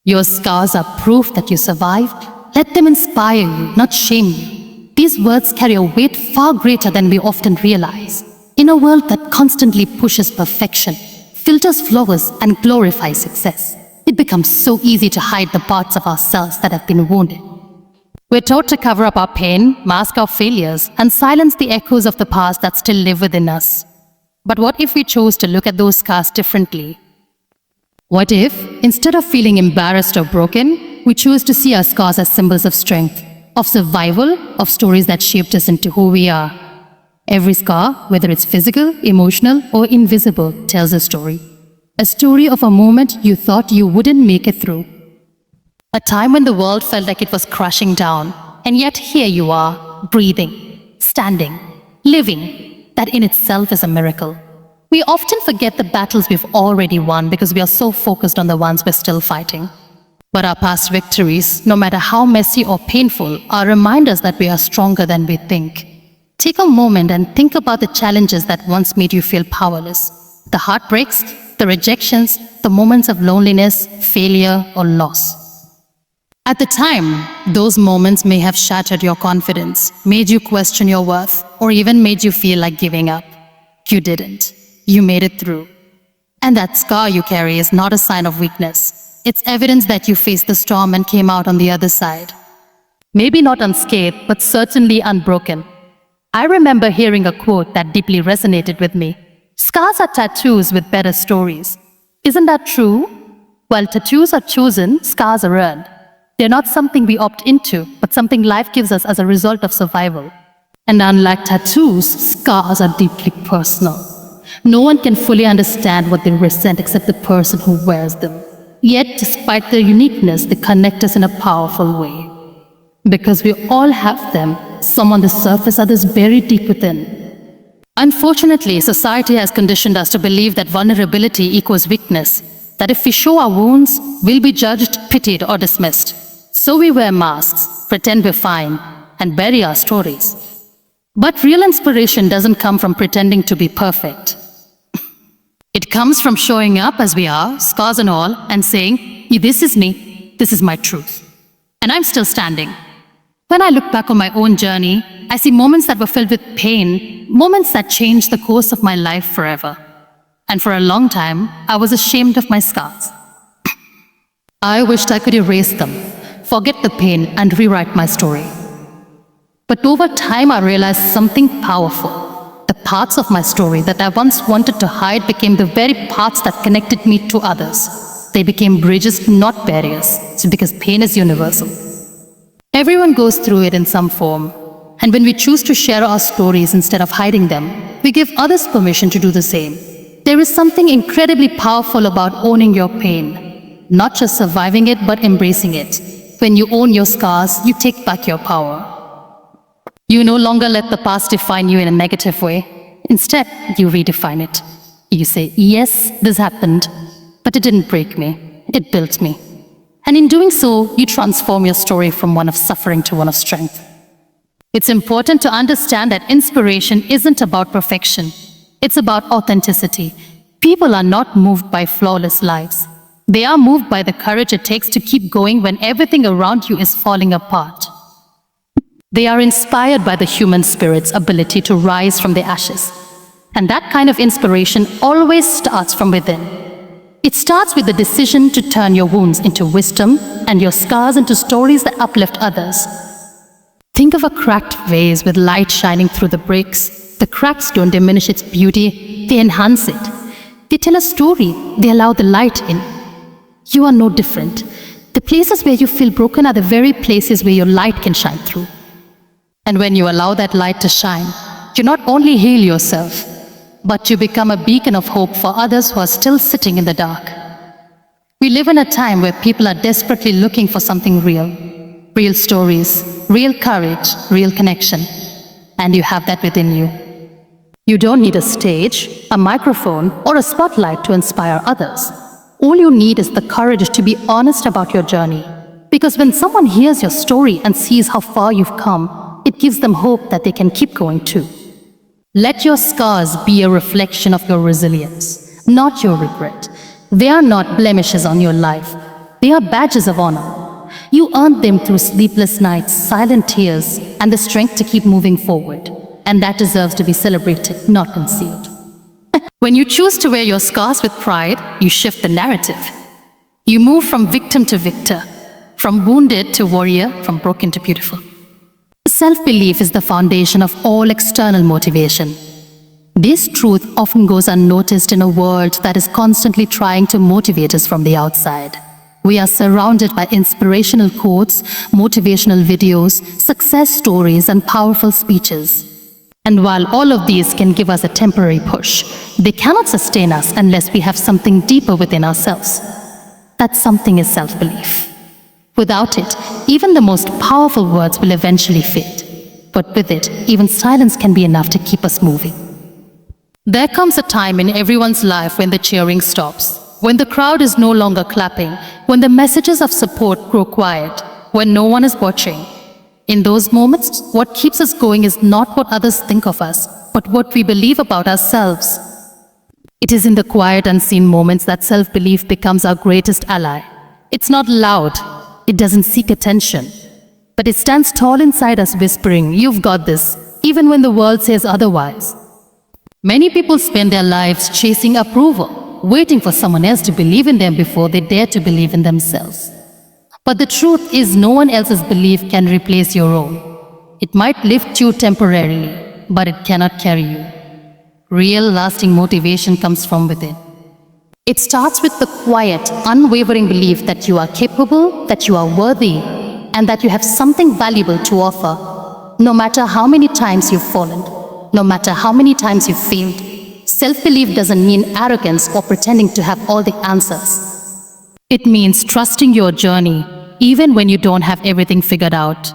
Your scars are proof that you survived. Let them inspire you, not shame you. These words carry a weight far greater than we often realize. In a world that constantly pushes perfection, filters flaws, and glorifies success, it becomes so easy to hide the parts of ourselves that have been wounded. We're taught to cover up our pain, mask our failures, and silence the echoes of the past that still live within us. But what if we chose to look at those scars differently? What if, instead of feeling embarrassed or broken, we choose to see our scars as symbols of strength, of survival, of stories that shaped us into who we are? Every scar, whether it's physical, emotional, or invisible, tells a story. A story of a moment you thought you wouldn't make it through. A time when the world felt like it was crashing down, and yet here you are, breathing, standing, living. That in itself is a miracle. We often forget the battles we've already won because we are so focused on the ones we're still fighting. But our past victories, no matter how messy or painful, are reminders that we are stronger than we think. Take a moment and think about the challenges that once made you feel powerless. The heartbreaks, the rejections, the moments of loneliness, failure, or loss. At the time, those moments may have shattered your confidence, made you question your worth, or even made you feel like giving up. You didn't. You made it through. And that scar you carry is not a sign of weakness. It's evidence that you faced the storm and came out on the other side. Maybe not unscathed, but certainly unbroken. I remember hearing a quote that deeply resonated with me. Scars are tattoos with better stories. Isn't that true? While tattoos are chosen, scars are earned. They're not something we opt into, but something life gives us as a result of survival. And unlike tattoos, scars are deeply personal. No one can fully understand what they resent except the person who wears them. Yet, despite their uniqueness, they connect us in a powerful way. Because we all have them, some on the surface, others buried deep within. Unfortunately, society has conditioned us to believe that vulnerability equals weakness, that if we show our wounds, we'll be judged, pitied, or dismissed. So we wear masks, pretend we're fine, and bury our stories. But real inspiration doesn't come from pretending to be perfect. It comes from showing up as we are, scars and all, and saying, this is me, this is my truth. And I'm still standing. When I look back on my own journey, I see moments that were filled with pain, moments that changed the course of my life forever. And for a long time, I was ashamed of my scars. I wished I could erase them, forget the pain, and rewrite my story. But over time, I realized something powerful. The parts of my story that I once wanted to hide became the very parts that connected me to others. They became bridges, not barriers. It's because pain is universal. Everyone goes through it in some form. And when we choose to share our stories instead of hiding them, we give others permission to do the same. There is something incredibly powerful about owning your pain. Not just surviving it, but embracing it. When you own your scars, you take back your power. You no longer let the past define you in a negative way. Instead, you redefine it. You say, yes, this happened, but it didn't break me. It built me. And in doing so, you transform your story from one of suffering to one of strength. It's important to understand that inspiration isn't about perfection. It's about authenticity. People are not moved by flawless lives. They are moved by the courage it takes to keep going when everything around you is falling apart. They are inspired by the human spirit's ability to rise from the ashes. And that kind of inspiration always starts from within. It starts with the decision to turn your wounds into wisdom and your scars into stories that uplift others. Think of a cracked vase with light shining through the bricks. The cracks don't diminish its beauty, they enhance it. They tell a story, they allow the light in. You are no different. The places where you feel broken are the very places where your light can shine through. And when you allow that light to shine, you not only heal yourself, but you become a beacon of hope for others who are still sitting in the dark. We live in a time where people are desperately looking for something real. Real stories, real courage, real connection. And you have that within you. You don't need a stage, a microphone, or a spotlight to inspire others. All you need is the courage to be honest about your journey. Because when someone hears your story and sees how far you've come, it gives them hope that they can keep going too. Let your scars be a reflection of your resilience, not your regret. They are not blemishes on your life. They are badges of honor. You earned them through sleepless nights, silent tears, and the strength to keep moving forward. And that deserves to be celebrated, not concealed. When you choose to wear your scars with pride, you shift the narrative. You move from victim to victor, from wounded to warrior, from broken to beautiful. Self-belief is the foundation of all external motivation. This truth often goes unnoticed in a world that is constantly trying to motivate us from the outside. We are surrounded by inspirational quotes, motivational videos, success stories, and powerful speeches. And while all of these can give us a temporary push, they cannot sustain us unless we have something deeper within ourselves. That something is self-belief. Without it, even the most powerful words will eventually fade. But with it, even silence can be enough to keep us moving. There comes a time in everyone's life when the cheering stops, when the crowd is no longer clapping, when the messages of support grow quiet, when no one is watching. In those moments, what keeps us going is not what others think of us, but what we believe about ourselves. It is in the quiet, unseen moments that self-belief becomes our greatest ally. It's not loud, it doesn't seek attention, but it stands tall inside us whispering, "You've got this," even when the world says otherwise. Many people spend their lives chasing approval, waiting for someone else to believe in them before they dare to believe in themselves. But the truth is, no one else's belief can replace your own. It might lift you temporarily, but it cannot carry you. Real, lasting motivation comes from within. It starts with the quiet, unwavering belief that you are capable, that you are worthy, and that you have something valuable to offer. No matter how many times you've fallen, no matter how many times you've failed, self-belief doesn't mean arrogance or pretending to have all the answers. It means trusting your journey, even when you don't have everything figured out.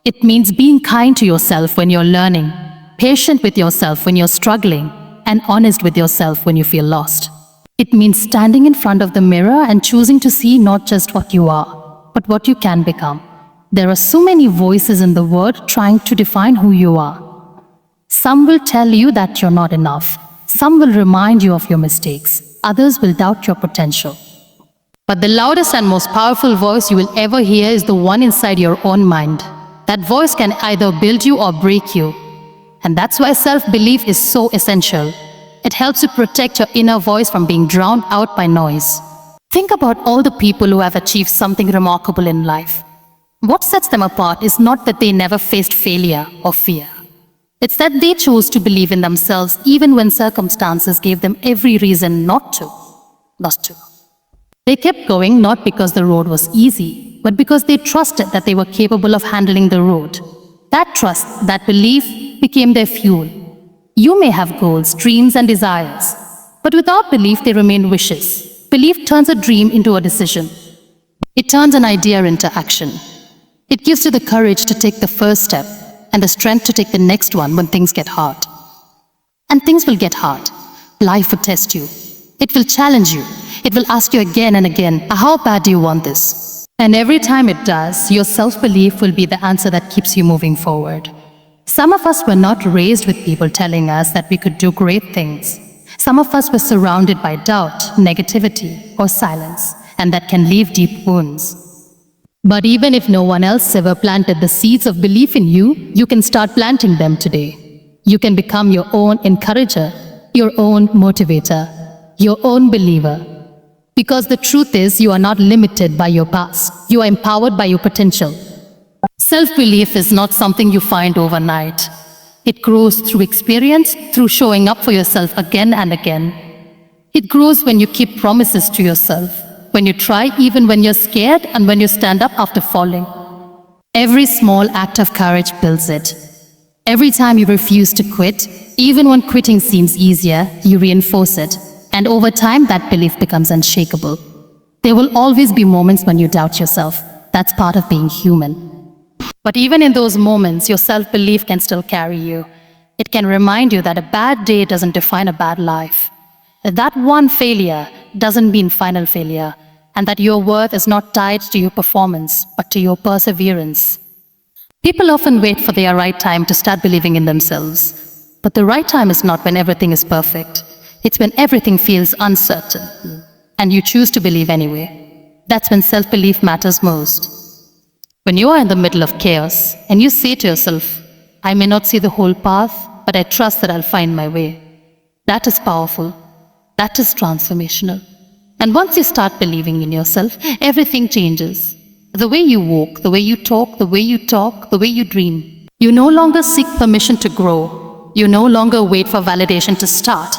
It means being kind to yourself when you're learning, patient with yourself when you're struggling, and honest with yourself when you feel lost. It means standing in front of the mirror and choosing to see not just what you are, but what you can become. There are so many voices in the world trying to define who you are. Some will tell you that you're not enough. Some will remind you of your mistakes. Others will doubt your potential. But the loudest and most powerful voice you will ever hear is the one inside your own mind. That voice can either build you or break you. And that's why self-belief is so essential. It helps you protect your inner voice from being drowned out by noise. Think about all the people who have achieved something remarkable in life. What sets them apart is not that they never faced failure or fear. It's that they chose to believe in themselves even when circumstances gave them every reason not to. They kept going not because the road was easy, but because they trusted that they were capable of handling the road. That trust, that belief, became their fuel. You may have goals, dreams, and desires, but without belief, they remain wishes. Belief turns a dream into a decision. It turns an idea into action. It gives you the courage to take the first step and the strength to take the next one when things get hard. And things will get hard. Life will test you. It will challenge you. It will ask you again and again, how bad do you want this? And every time it does, your self-belief will be the answer that keeps you moving forward. Some of us were not raised with people telling us that we could do great things. Some of us were surrounded by doubt, negativity, or silence, and that can leave deep wounds. But even if no one else ever planted the seeds of belief in you, you can start planting them today. You can become your own encourager, your own motivator, your own believer. Because the truth is, you are not limited by your past. You are empowered by your potential. Self-belief is not something you find overnight. It grows through experience, through showing up for yourself again and again. It grows when you keep promises to yourself, when you try even when you're scared, and when you stand up after falling. Every small act of courage builds it. Every time you refuse to quit, even when quitting seems easier, you reinforce it. And over time, that belief becomes unshakable. There will always be moments when you doubt yourself. That's part of being human. But even in those moments, your self-belief can still carry you. It can remind you that a bad day doesn't define a bad life. That one failure doesn't mean final failure, and that your worth is not tied to your performance, but to your perseverance. People often wait for their right time to start believing in themselves. But the right time is not when everything is perfect. It's when everything feels uncertain, and you choose to believe anyway. That's when self-belief matters most. When you are in the middle of chaos and you say to yourself, I may not see the whole path, but I trust that I'll find my way. That is powerful. That is transformational. And once you start believing in yourself, everything changes. The way you walk, the way you talk, the way you talk, the way you dream. You no longer seek permission to grow. You no longer wait for validation to start.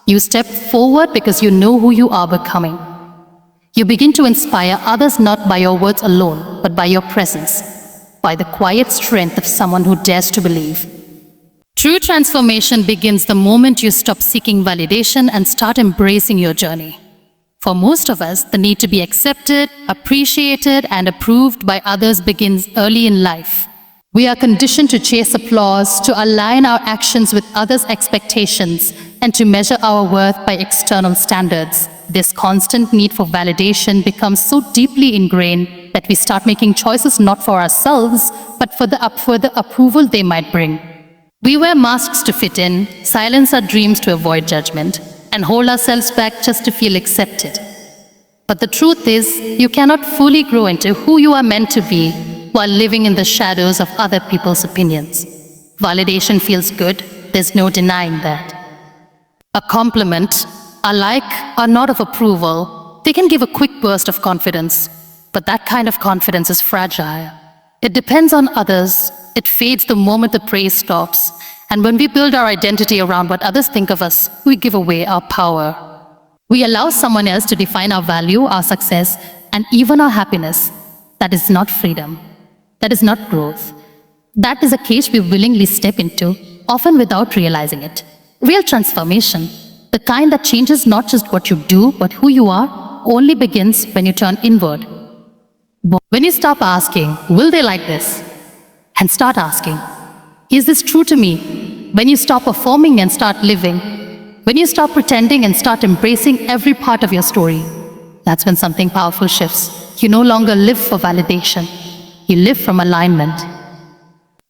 You step forward because you know who you are becoming. You begin to inspire others not by your words alone, but by your presence, by the quiet strength of someone who dares to believe. True transformation begins the moment you stop seeking validation and start embracing your journey. For most of us, the need to be accepted, appreciated, and approved by others begins early in life. We are conditioned to chase applause, to align our actions with others' expectations, and to measure our worth by external standards. This constant need for validation becomes so deeply ingrained that we start making choices not for ourselves, but for the approval they might bring. We wear masks to fit in, silence our dreams to avoid judgment, and hold ourselves back just to feel accepted. But the truth is, you cannot fully grow into who you are meant to be while living in the shadows of other people's opinions. Validation feels good, there's no denying that. A compliment, a like, a nod of approval, they can give a quick burst of confidence, but that kind of confidence is fragile. It depends on others, it fades the moment the praise stops, and when we build our identity around what others think of us, we give away our power. We allow someone else to define our value, our success, and even our happiness. That is not freedom. That is not growth. That is a cage we willingly step into, often without realizing it. Real transformation, the kind that changes not just what you do, but who you are, only begins when you turn inward. When you stop asking, will they like this? And start asking, is this true to me? When you stop performing and start living. When you stop pretending and start embracing every part of your story. That's when something powerful shifts. You no longer live for validation. You live from alignment.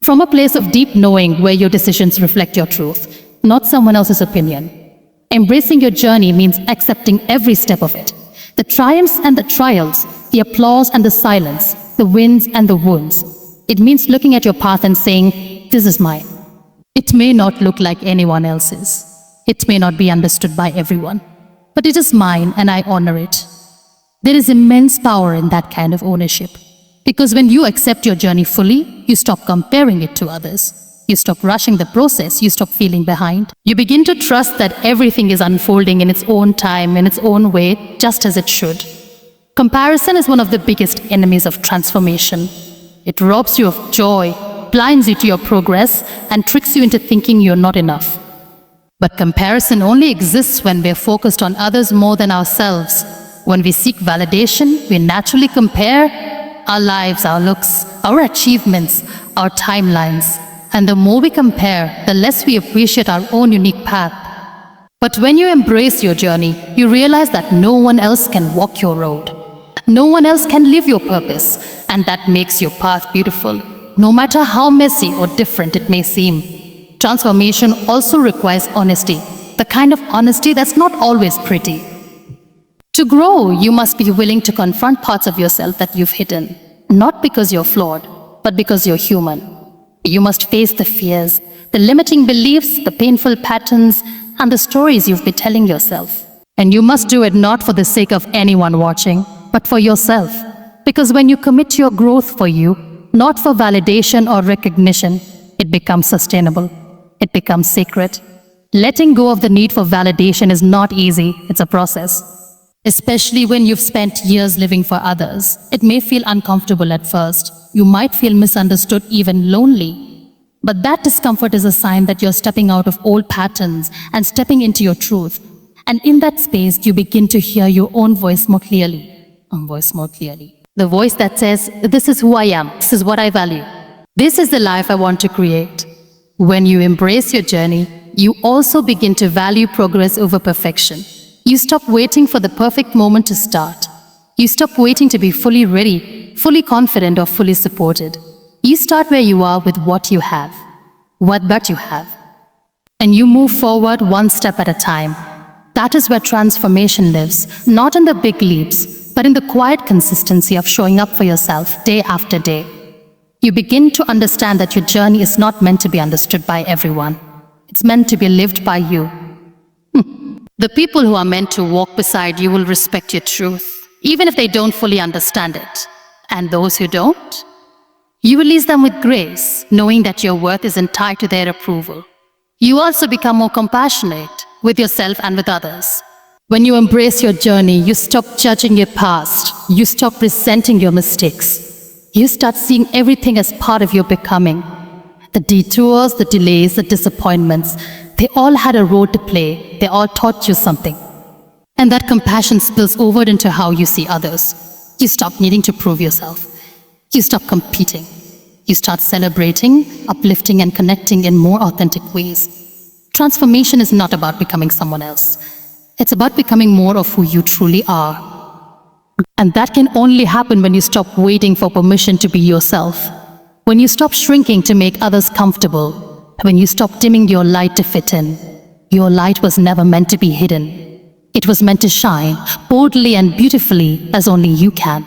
From a place of deep knowing where your decisions reflect your truth, not someone else's opinion. Embracing your journey means accepting every step of it. The triumphs and the trials, the applause and the silence, the wins and the wounds. It means looking at your path and saying, this is mine. It may not look like anyone else's. It may not be understood by everyone. But it is mine and I honor it. There is immense power in that kind of ownership. Because when you accept your journey fully, you stop comparing it to others. You stop rushing the process, you stop feeling behind. You begin to trust that everything is unfolding in its own time, in its own way, just as it should. Comparison is one of the biggest enemies of transformation. It robs you of joy, blinds you to your progress, and tricks you into thinking you're not enough. But comparison only exists when we're focused on others more than ourselves. When we seek validation, we naturally compare our lives, our looks, our achievements, our timelines. And the more we compare, the less we appreciate our own unique path. But when you embrace your journey, you realize that no one else can walk your road. No one else can live your purpose, and that makes your path beautiful, no matter how messy or different it may seem. Transformation also requires honesty, the kind of honesty that's not always pretty. To grow, you must be willing to confront parts of yourself that you've hidden, not because you're flawed, but because you're human. You must face the fears, the limiting beliefs, the painful patterns, and the stories you've been telling yourself. And you must do it not for the sake of anyone watching, but for yourself. Because when you commit to your growth for you, not for validation or recognition, it becomes sustainable. It becomes sacred. Letting go of the need for validation is not easy, it's a process. Especially when you've spent years living for others. It may feel uncomfortable at first. You might feel misunderstood, even lonely. But that discomfort is a sign that you're stepping out of old patterns and stepping into your truth. And in that space, you begin to hear your own voice more clearly. The voice that says, this is who I am, this is what I value. This is the life I want to create. When you embrace your journey, you also begin to value progress over perfection. You stop waiting for the perfect moment to start. You stop waiting to be fully ready, fully confident, or fully supported. You start where you are with what you have, what you have. And you move forward one step at a time. That is where transformation lives, not in the big leaps, but in the quiet consistency of showing up for yourself day after day. You begin to understand that your journey is not meant to be understood by everyone. It's meant to be lived by you. The people who are meant to walk beside you will respect your truth, even if they don't fully understand it. And those who don't, you release them with grace, knowing that your worth isn't tied to their approval. You also become more compassionate with yourself and with others. When you embrace your journey, you stop judging your past. You stop resenting your mistakes. You start seeing everything as part of your becoming. The detours, the delays, the disappointments, they all had a role to play. They all taught you something. And that compassion spills over into how you see others. You stop needing to prove yourself. You stop competing. You start celebrating, uplifting, and connecting in more authentic ways. Transformation is not about becoming someone else. It's about becoming more of who you truly are. And that can only happen when you stop waiting for permission to be yourself. When you stop shrinking to make others comfortable. When you stop dimming your light to fit in. Your light was never meant to be hidden. It was meant to shine boldly and beautifully as only you can.